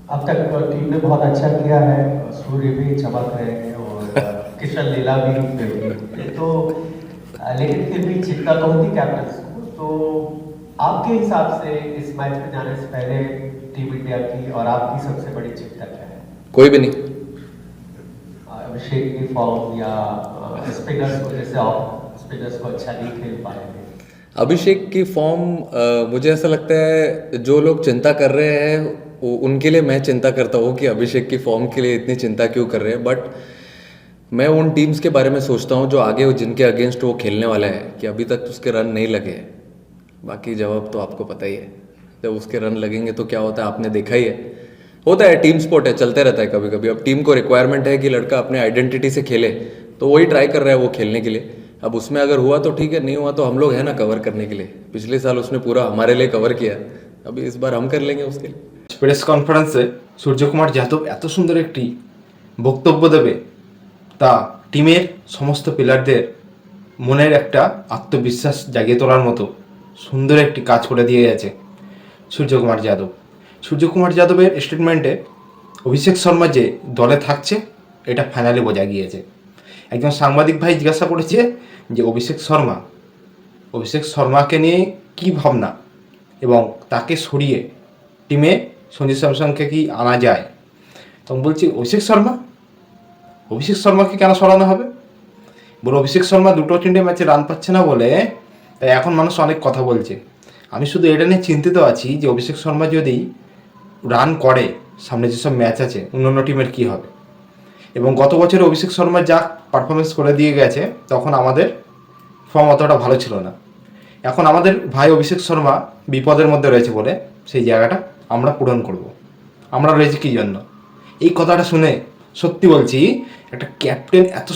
अब तक टीम ने बहुत अच्छा किया है, सूर्य भी चमक रहे हैं और किशन लीला भी गई तो लेकिन फिर भी चिंता तो होती कैप्टन को। तो आपके हिसाब से इस मैच में जाने से पहले टीम इंडिया की और आपकी सबसे बड़ी चिंता क्या है? कोई भी नहीं। अभिषेक की फॉर्म या स्पिनर्स को, जैसे आप स्पिनर्स को अच्छा नहीं खेल पाएंगे। अभिषेक की फॉर्म, मुझे ऐसा लगता है जो लोग चिंता कर रहे हैं उनके लिए मैं चिंता करता हूँ कि अभिषेक की फॉर्म के लिए इतनी चिंता क्यों कर रहे हैं। बट मैं उन टीम्स के बारे में सोचता हूँ जो आगे जिनके अगेंस्ट वो खेलने वाला है कि अभी तक उसके रन नहीं लगे हैं। बाकी जवाब तो आपको पता ही है, जब उसके रन लगेंगे तो क्या होता है आपने देखा ही है। होता है, टीम स्पोर्ट है, चलते रहता है कभी कभी। अब टीम को रिक्वायरमेंट है कि लड़का अपने आइडेंटिटी से खेले, तो वही ट्राई कर रहा है वो खेलने के लिए। अब उसमें अगर हुआ तो ठीक है, नहीं हुआ तो हम लोग हैं ना कवर करने के लिए। पिछले साल उसने पूरा हमारे लिए कवर किया, अभी इस बार हम कर लेंगे उसके लिए। প্রেস কনফারেন্সে সূর্যকুমার যাদব এত সুন্দর একটি বক্তব্য দেবে, তা টিমের সমস্ত প্লেয়ারদের মনের একটা আত্মবিশ্বাস জাগিয়ে তোলার মতো সুন্দর একটি কাজ করে দিয়ে গেছে সূর্যকুমার যাদব। সূর্যকুমার যাদবের স্টেটমেন্টে অভিষেক শর্মা যে দলে থাকছে এটা ফাইনালি বোঝা গিয়েছে। একজন সাংবাদিক ভাই জিজ্ঞাসা করেছে যে অভিষেক শর্মাকে নিয়ে কী ভাবনা এবং তাকে সরিয়ে টিমে সঞ্জু স্যামসনকে কি আনা যায়। তখন বলছি অভিষেক শর্মাকে কেন সরানো হবে? বলে অভিষেক শর্মা দুটো তিনটে ম্যাচে রান পাচ্ছে না বলে তাই এখন মানুষ অনেক কথা বলছে। আমি শুধু এটা নিয়ে চিন্তিত আছি যে অভিষেক শর্মা যদি রান করে সামনে যেসব ম্যাচ আছে অন্যান্য টিমের কী হবে। এবং গত বছরে অভিষেক শর্মা যা পারফরমেন্স করে দিয়ে গেছে তখন আমাদের ফর্ম অতটা ভালো ছিল না। এখন আমাদের ভাই অভিষেক শর্মা বিপদের মধ্যে রয়েছে বলে সেই জায়গাটা আমরা পূরণ করব। আমরা রয়েছি কী জন্য? এই কথাটা শুনে সত্যি বলছি, একটা ক্যাপ্টেন এত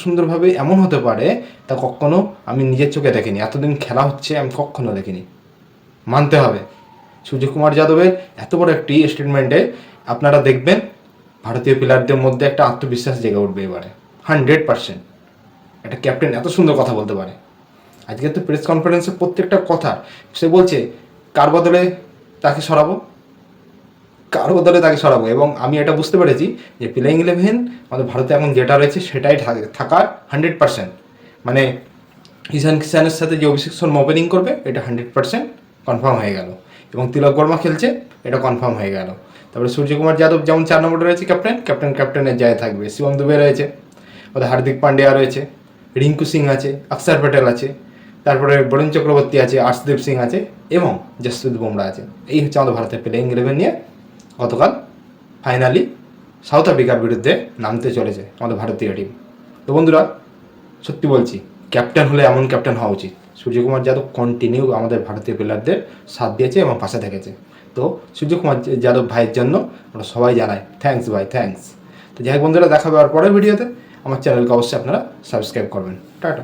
সুন্দরভাবে এমন হতে পারে তা কখনো আমি নিজের চোখে দেখিনি। এতদিন খেলা হচ্ছে আমি কখনো দেখিনি। মানতে হবে সূর্যকুমার যাদবের এত বড় একটি স্টেটমেন্টে আপনারা দেখবেন ভারতীয় প্লেয়ারদের মধ্যে একটা আত্মবিশ্বাস জেগে উঠবে এবারে 100%। একটা ক্যাপ্টেন এত সুন্দর কথা বলতে পারে। আজকে তো প্রেস কনফারেন্সে প্রত্যেকটা কথা সে বলছে কার বদলে তাকে সরাবো এবং আমি এটা বুঝতে পেরেছি যে প্লেইং 11 আমাদের ভারতে এখন যেটা রয়েছে সেটাই থাকার 100%। মানে ঈশান কিষানের সাথে যে অভিষেক শর্মা ওপেনিং করবে এটা 100% কনফার্ম হয়ে গেল এবং তিলক বর্মা খেলছে এটা কনফার্ম হয়ে গেল। তারপরে সূর্যকুমার যাদব যেমন 4 নম্বরে রয়েছে ক্যাপ্টেনের জায়গায় থাকবে। শিবম দুবে রয়েছে, ওদের হার্দিক পান্ডিয়া রয়েছে, রিঙ্কু সিং আছে, অক্ষর প্যাটেল আছে, তারপরে বরুণ চক্রবর্তী আছে, আর্শদীপ সিং আছে এবং জসপ্রীত বুমরা আছে। এই হচ্ছে আমাদের ভারতের প্লেইং 11 নিয়ে গতকাল ফাইনালি সাউথ আফ্রিকার বিরুদ্ধে নামতে চলেছে আমাদের ভারতীয় টিম। তো বন্ধুরা, সত্যি বলছি ক্যাপ্টেন হলে এমন ক্যাপ্টেন হওয়া উচিত। সূর্যকুমার যাদব কন্টিনিউ আমাদের ভারতীয় প্লেয়ারদের সাথ দিয়েছে এবং পাশে থেকেছে। তো সূর্যকুমার যাদব ভাইয়ের জন্য আমরা সবাই জানাই থ্যাঙ্কস ভাই, থ্যাঙ্কস। তো যাই হোক বন্ধুরা, দেখা হবে আর পরের ভিডিওতে। আমার চ্যানেলকে অবশ্যই আপনারা সাবস্ক্রাইব করবেন। টাটা।